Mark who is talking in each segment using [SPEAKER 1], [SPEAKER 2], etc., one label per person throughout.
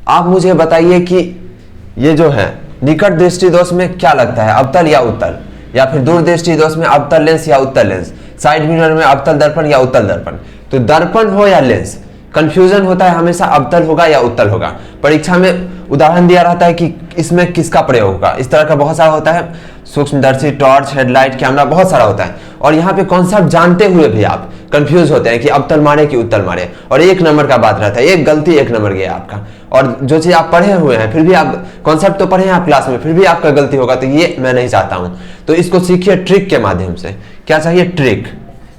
[SPEAKER 1] आप मुझे बताइए कि ये जो है निकट दृष्टि दोष में क्या लगता है, अवतल या उत्तल, या फिर दूर दृष्टि दोष में अवतल लेंस या उत्तल लेंस, साइड मिरर में अवतल दर्पण या उत्तल दर्पण। तो दर्पण हो या लेंस, कंफ्यूजन होता है हमेशा अवतल होगा या उत्तल होगा। परीक्षा में उदाहरण दिया रहता है कि इसमें किसका प्रयोग होगा, इस तरह का बहुत सारा होता है, सूक्ष्मदर्शी, टॉर्च, हेडलाइट, कैमरा, बहुत सारा होता है। और यहाँ पे कॉन्सेप्ट जानते हुए भी आप कंफ्यूज होते हैं कि अवतल मारे कि उत्तल मारे, और एक नंबर का बात रहता है, एक गलती एक नंबर गया आपका। और जो चीज आप पढ़े हुए हैं, फिर भी आप कॉन्सेप्ट तो पढ़े हैं आप क्लास में, फिर भी आपका गलती होगा, तो ये मैं नहीं चाहता हूँ। तो इसको सीखिए ट्रिक के माध्यम से। क्या चाहिए? ट्रिक,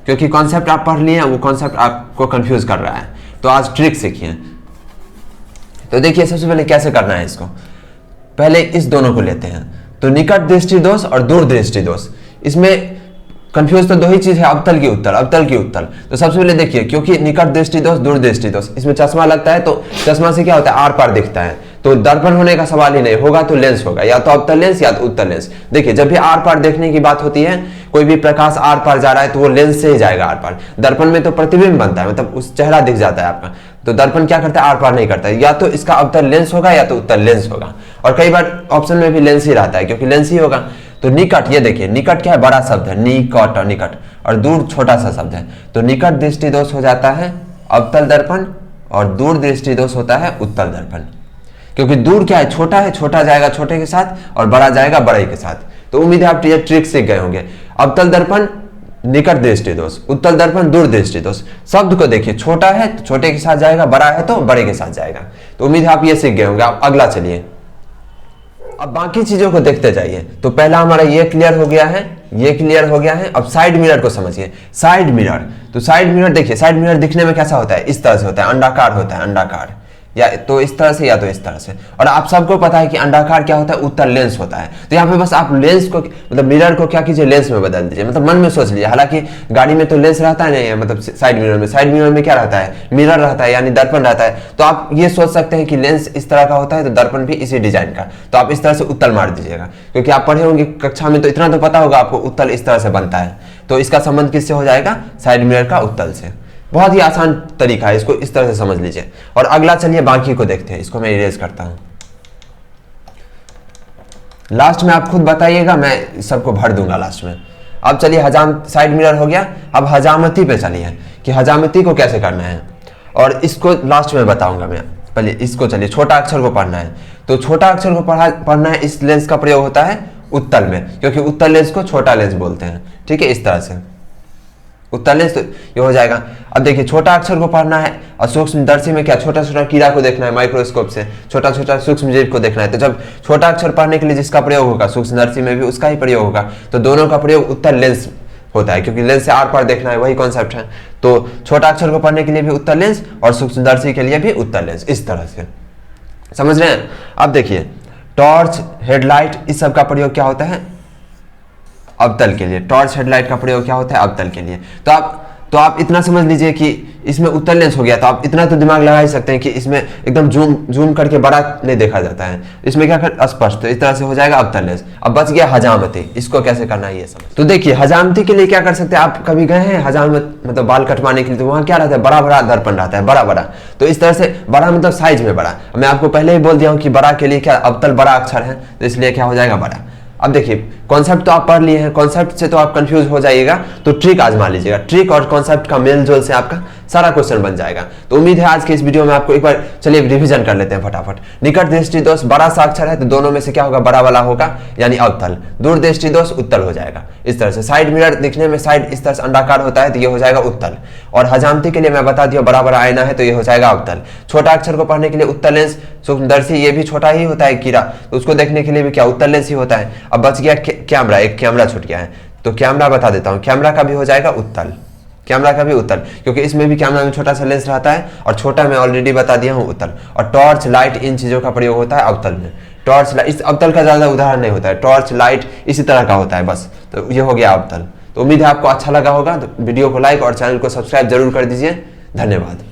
[SPEAKER 1] क्योंकि कॉन्सेप्ट आप पढ़ लिए हैं, वो कॉन्सेप्ट आपको कंफ्यूज कर रहा है, तो आज ट्रिक सीखिए। तो देखिए सबसे पहले कैसे करना है इसको। पहले इस दोनों को लेते हैं, तो निकट दृष्टि दोष और दूर दृष्टि दोष। इसमें कंफ्यूज तो दो ही चीज है, अवतल की उत्तल, अवतल की उत्तल। तो सबसे पहले देखिए, क्योंकि निकट दृष्टि दोष, दूर दृष्टि दोष, इसमें चश्मा लगता है, तो चश्मा से क्या होता है, आर पार दिखता है, तो दर्पण होने का सवाल ही नहीं होगा, तो लेंस होगा, या तो अवतल लेंस या तो उत्तल लेंस। देखिए जब भी आर पार देखने की बात होती है, कोई भी प्रकाश आर पार जा रहा है तो वो लेंस से ही जाएगा आर पार। दर्पण में तो प्रतिबिंब बनता है, मतलब उस चेहरा दिख जाता है आपका, तो दर्पण क्या करता है, आर पार नहीं करता है। या तो इसका अवतल लेंस होगा या तो उत्तल लेंस होगा, और कई बार ऑप्शन में भी लेंस ही रहता है, क्योंकि लेंस ही होगा। तो निकट, ये देखिए निकट क्या है, बड़ा शब्द है, निकट, निकट, और दूर छोटा सा शब्द है, तो निकट दृष्टि दोष हो जाता है अवतल दर्पण, और दूर दृष्टि दोष होता है उत्तल दर्पण। क्योंकि दूर क्या है, छोटा है, छोटा जाएगा छोटे के साथ, और बड़ा जाएगा बड़े के साथ। तो उम्मीद है आप ये ट्रिक सीख गए होंगे। अवतल दर्पण निकट दृष्टि दोष, उत्तल दर्पण दूर दृष्टि दोष। शब्द को देखिए, छोटा है तो छोटे के साथ जाएगा, बड़ा है तो बड़े के साथ जाएगा। तो उम्मीद है आप ये सीख गए होंगे। आप अगला चलिए, अब बाकी चीजों को देखते जाइए। तो पहला हमारा ये क्लियर हो गया है, ये क्लियर हो गया है। अब साइड मिरर को समझिए। साइड मिरर, तो साइड मिरर देखिए, साइड मिरर दिखने में कैसा होता है, इस तरह से होता है, अंडाकार होता है, अंडाकार, या तो इस तरह से या तो इस तरह से। और आप सबको पता है कि अंडाकार क्या होता है, उत्तल लेंस होता है। तो यहाँ पे बस आप लेंस को, मतलब मिरर को क्या कीजिए, लेंस में बदल दीजिए, मतलब मन में सोच लीजिए। हालांकि गाड़ी में तो लेंस रहता है नहीं है, मतलब साइड मिरर में क्या रहता है, मिरर रहता है, यानी दर्पण रहता है। तो आप ये सोच सकते हैं कि लेंस इस तरह का होता है, तो दर्पण भी इसी डिजाइन का। तो आप इस तरह से उत्तल मार दीजिएगा, क्योंकि आप पढ़े होंगे कक्षा में, तो इतना तो पता होगा आपको, उत्तल इस तरह से बनता है। तो इसका संबंध किससे हो जाएगा, साइड मिरर का उत्तल से। बहुत ही आसान तरीका है, इसको इस तरह से समझ लीजिए। और अगला चलिए बाकी को देखते हैं, इसको मैं इरेज करता हूं। लास्ट में आप खुद बताइएगा, मैं सबको भर दूंगा लास्ट में। अब चलिए साइड मिरर हो गया। अब हजामती पे चलिए कि हजामती को कैसे करना है, और इसको लास्ट में बताऊंगा मैं। पहले इसको चलिए, छोटा अक्षर को पढ़ना है। तो छोटा अक्षर को पढ़ना है, इस लेंस का प्रयोग होता है उत्तल में, क्योंकि उत्तल लेंस को छोटा लेंस बोलते हैं। ठीक है, इस तरह से उत्तल लेंस, तो ये हो जाएगा। अब देखिए छोटा अक्षर को पढ़ना है, और सूक्ष्मदर्शी में क्या, छोटा छोटा कीड़ा को देखना है माइक्रोस्कोप से, छोटा छोटा सूक्ष्म जीव को देखना है। तो जब छोटा अक्षर पढ़ने के लिए जिसका प्रयोग होगा, सूक्ष्मदर्शी में भी उसका ही प्रयोग होगा। तो दोनों का प्रयोग उत्तल लेंस होता है, क्योंकि लेंस से आर पार देखना है, वही कॉन्सेप्ट है। तो छोटा अक्षर को पढ़ने के लिए भी उत्तल लेंस, और सूक्ष्मदर्शी के लिए भी उत्तल लेंस, इस तरह से समझ रहे हैं। अब देखिए टॉर्च, हेडलाइट, इस सब का प्रयोग क्या होता है, अवतल के लिए। टॉर्च हेडलाइट का प्रयोग क्या होता है, अवतल के लिए। तो आप इतना समझ लीजिए कि इसमें उत्तल लेंस हो गया। तो आप इतना तो दिमाग लगा ही सकते हैं कि इसमें एकदम जूम करके बड़ा नहीं देखा जाता है, इसमें क्या स्पष्ट, तो इस तरह से हो जाएगा अवतल लेंस। अब बच गया हजामती, इसको कैसे करना है ये समझ। तो देखिए हजामती के लिए क्या कर सकते हैं, आप कभी गए हैं हजामत, मतलब बाल कटवाने के लिए, तो वहां क्या रहता है, बड़ा बड़ा दर्पण रहता है, बड़ा बड़ा। तो इस तरह से बड़ा मतलब साइज में बड़ा। मैं आपको पहले ही बोल दिया हूँ कि बड़ा के लिए क्या, अवतल बड़ा अक्षर है, तो इसलिए क्या हो जाएगा, बड़ा। अब देखिए कॉन्सेप्ट तो आप पढ़ लिए हैं, कॉन्सेप्ट से तो आप कंफ्यूज हो जाइएगा, तो ट्रिक आजमा लीजिएगा। ट्रिक और कॉन्सेप्ट का मेल जोल से आपका सारा क्वेश्चन बन जाएगा। तो उम्मीद है आज के इस वीडियो में आपको एक बार, चलिए रिवीजन कर लेते हैं फटाफट। निकट दृष्टि दोष बड़ा सा अक्षर है, तो दोनों में से क्या होगा, बड़ा वाला होगा, यानी अवतल। दूर दृष्टि दोष उत्तल हो जाएगा, इस तरह से। साइड मिरर दिखने में साइड इस तरह से अंडाकार होता है, तो ये हो जाएगा उत्तल। और हजामती के लिए मैं बता दिया, बड़ा बड़ा आईना है, तो ये हो जाएगा अवतल। छोटा अक्षर को पढ़ने के लिए उत्तल लेंस, सूक्ष्मदर्शी ये भी छोटा ही होता है कीड़ा, तो उसको देखने के लिए भी क्या, उत्तल लेंस ही होता है। अब बच गया कैमरा, एक कैमरा छूट गया है, तो कैमरा बता देता हूं, कैमरा का भी हो जाएगा उत्तल, कैमरा का भी उत्तल, क्योंकि इसमें भी कैमरा में छोटा सा लेंस रहता है, और छोटा मैं ऑलरेडी बता दिया हूं उत्तल। और टॉर्च, लाइट, इन चीजों का प्रयोग होता है अवतल में। टॉर्च लाइट, इस अवतल का ज्यादा उदाहरण नहीं होता है, टॉर्च लाइट इसी तरह का होता है बस। तो ये हो गया अवतल। तो उम्मीद है आपको अच्छा लगा होगा। तो वीडियो को लाइक और चैनल को सब्सक्राइब जरूर कर दीजिए। धन्यवाद।